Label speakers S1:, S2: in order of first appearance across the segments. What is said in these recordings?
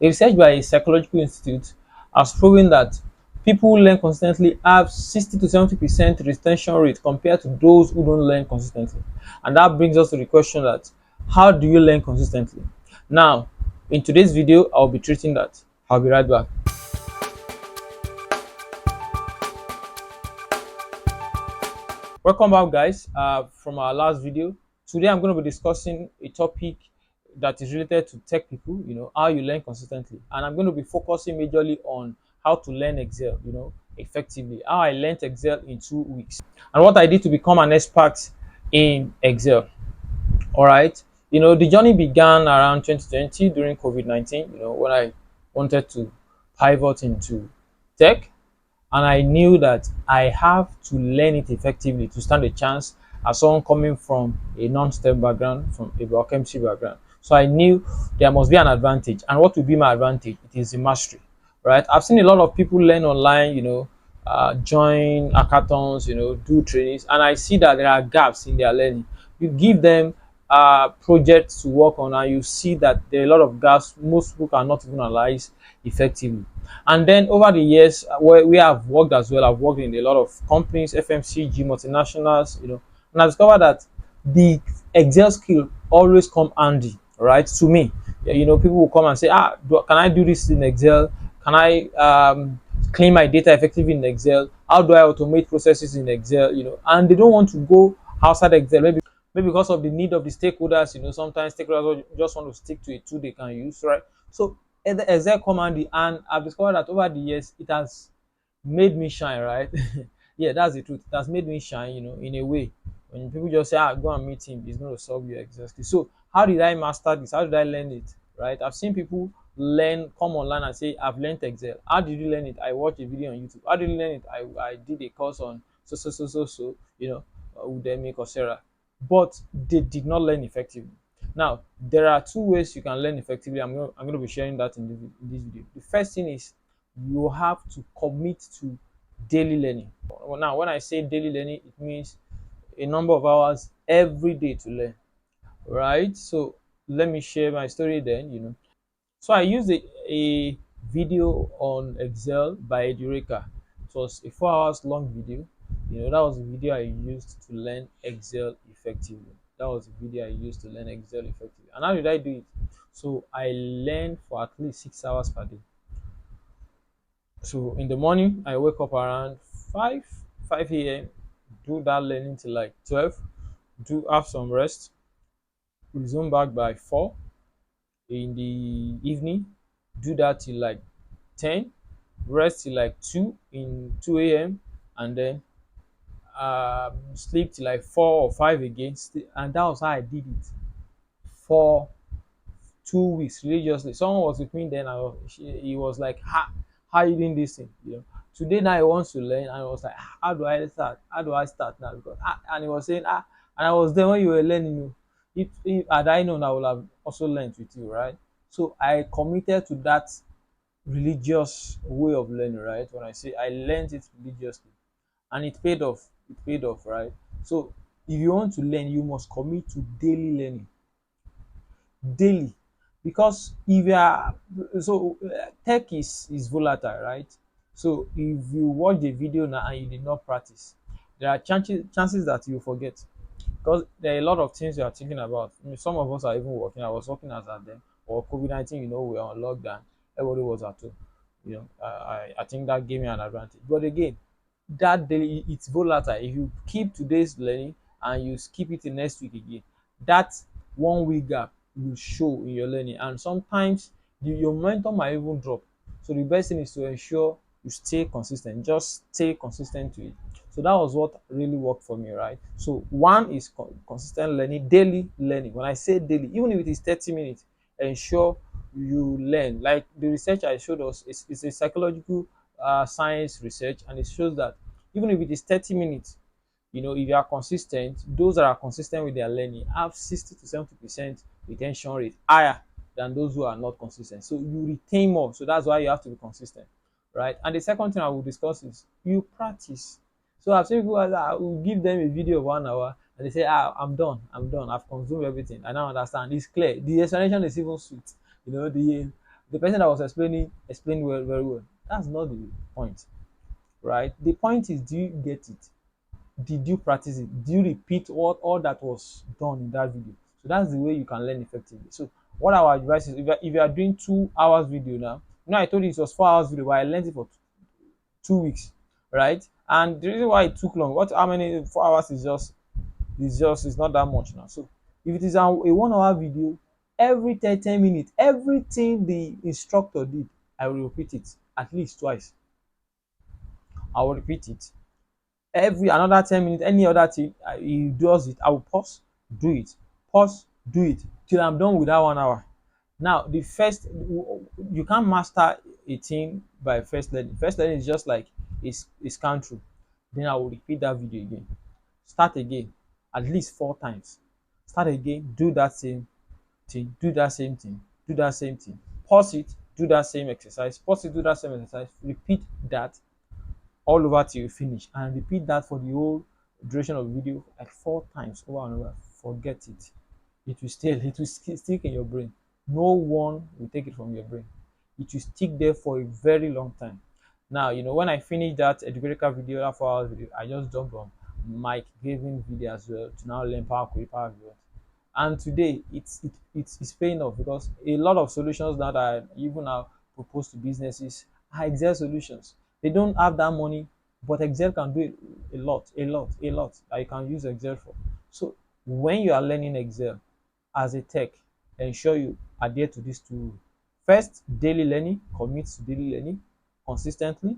S1: A research by a psychological institute has proven that people who learn consistently have 60 to 70% retention rate compared to those who don't learn consistently. And that brings us to the question that how do you learn consistently? Now, in today's video, I'll be treating that. I'll be right back. Welcome back, guys, from our last video. Today, I'm going to be discussing a topic that is related to tech people, how you learn consistently. And I'm going to be focusing majorly on how to learn Excel, effectively. How I learned Excel in 2 weeks and what I did to become an expert in Excel. All right. The journey began around 2020 during COVID-19, when I wanted to pivot into tech, and I knew that I have to learn it effectively to stand a chance as someone coming from a non-STEM background, from a biochemistry background. So I knew there must be an advantage, and what will be my advantage? It is the mastery, right? I've seen a lot of people learn online, join hackathons, do trainings, and I see that there are gaps in their learning. You give them projects to work on, and you see that there are a lot of gaps most people cannot even analyze effectively. And then over the years, where we have worked as well, I've worked in a lot of companies, FMCG, multinationals, and I discovered that the Excel skill always come handy, right? To me, people will come and say, can I do this in Excel? Can I clean my data effectively in Excel? How do I automate processes in Excel? And they don't want to go outside Excel, maybe because of the need of the stakeholders. Sometimes stakeholders just want to stick to a tool they can use, right? So the Excel come handy, and I've discovered that over the years it has made me shine, right? Yeah, that's the truth. It has made me shine, in a way. When people just say, go and meet him, he's going to solve you exactly. So how did I master this? How did I learn it? Right? I've seen people come online and say, I've learned Excel. How did you learn it? I watched a video on YouTube. How did you learn it? I did a course on so, Udemy, Coursera. But they did not learn effectively. Now, there are two ways you can learn effectively. I'm going to be sharing that in this video. The first thing is you have to commit to daily learning. Now, when I say daily learning, it means a number of hours every day to learn, right? So let me share my story then. So I used a video on Excel by Edureka. It was a 4 hours long video. That was the video I used to learn Excel effectively. That was the video I used to learn Excel effectively. And how did I do it? So I learned for at least 6 hours per day. So in the morning, I wake up around 5 a.m., do that learning till like 12, have some rest, resume back by 4 in the evening, do that till like 10, rest till like 2 a.m., and then sleep till like 4 or 5 again. And that was how I did it for 2 weeks religiously. Someone was with me then. He was like, how are you doing this thing? Today now he wants to learn, and I was like, how do I start? How do I start now? Because and he was saying, and I was there when you were learning. If had I known, I would have also learned with you, right? So I committed to that religious way of learning, right? When I say I learned it religiously, and it paid off. It paid off, right? So if you want to learn, you must commit to daily learning, daily, because if you are tech is volatile, right? So if you watch the video now and you did not practice, there are chances that you forget, because there are a lot of things you are thinking about. Some of us are even working. I was working as at then, or COVID-19, we are on lockdown, everybody was at home. I think that gave me an advantage. But again, that daily, it's volatile. If you keep today's learning and you skip it the next week again, that 1 week gap will show in your learning, and sometimes your momentum might even drop. So the best thing is to ensure you stay consistent. Just stay consistent to it. So that was what really worked for me, right? So one is consistent learning, daily learning. When I say daily, even if it is 30 minutes, ensure you learn. Like the research I showed us, it's a psychological science research, and it shows that even if it is 30 minutes, if you are consistent, those that are consistent with their learning have 60 to 70% retention rate, higher than those who are not consistent. So you retain more. So that's why you have to be consistent, right? And the second thing I will discuss is you practice. So I've seen people that I will give them a video of 1 hour and they say, I'm done, I've consumed everything, I now understand, it's clear, the explanation is even sweet. The the person that was explaining explained well, very well. That's not the point, right? The point is, do you get it? Did you practice it? Do you repeat what all that was done in that video? So that's the way you can learn effectively. So what our advice is, if you are doing 2 hours video now, I told you it was 4 hours video, but I learned it for 2 weeks, right? And the reason why it took long, what how many 4 hours is not that much now. So if it is a 1 hour video, every 10 minutes, everything the instructor did, I will repeat it at least twice. I will repeat it every another 10 minutes. Any other thing he does it, I will pause, do it, pause, do it till I'm done with that 1 hour. Now the first, you can't master a thing by first learning. First learning is just like it's count through. Then I will repeat that video again, start again at least 4 times, start again, do that same thing, do that same thing, do that same thing, pause it, do that same exercise, pause it, do that same exercise, repeat that all over till you finish, and repeat that for the whole duration of the video like 4 times over and over. Forget it. It will stay, it will stick in your brain. No one will take it from your brain. It will stick there for a very long time. Now, when I finished that educational video, that 4 hours video, I just jumped on Mike Gavin video as well to now learn Power Query, Power Pivot. And today it's paying off, because a lot of solutions that I even now propose to businesses are Excel solutions. They don't have that money, but Excel can do it a lot that you can use Excel for. So when you are learning Excel as a tech, ensure you adhere to these two rules. First, daily learning, commit to daily learning consistently.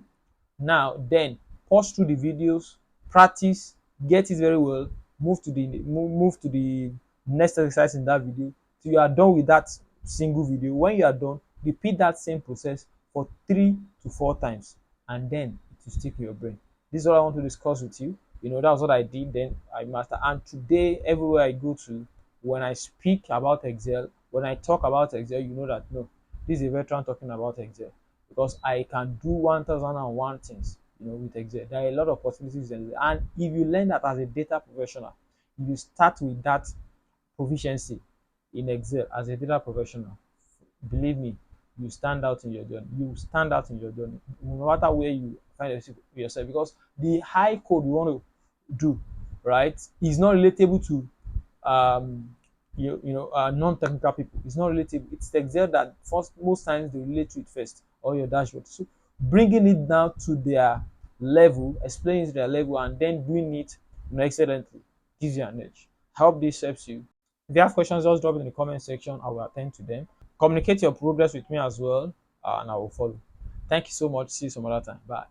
S1: Now then, pause through the videos, practice, get it very well, move to the next exercise in that video till you are done with that single video. When you are done, repeat that same process for 3 to 4 times, and then it will stick in your brain. This is what I want to discuss with you. That was what I did, then I master. And today, everywhere I go to, when I speak about Excel, when I talk about Excel, you know that no, this is a veteran talking about Excel, because I can do 1001 things, with Excel. There are a lot of possibilities in Excel. And if you learn that as a data professional, if you start with that proficiency in Excel as a data professional, believe me, you stand out in your journey. You stand out in your journey, no matter where you find yourself, because the high code you want to do, right, is not relatable to non-technical people. It's not relatable. It's Excel that most times they relate to it first, or your dashboard. So bringing it down to their level, explaining it to their level, and then doing it excellently gives you an edge. I hope this helps you. If you have questions, just drop it in the comment section. I will attend to them. Communicate your progress with me as well, and I will follow. Thank you so much. See you some other time. Bye.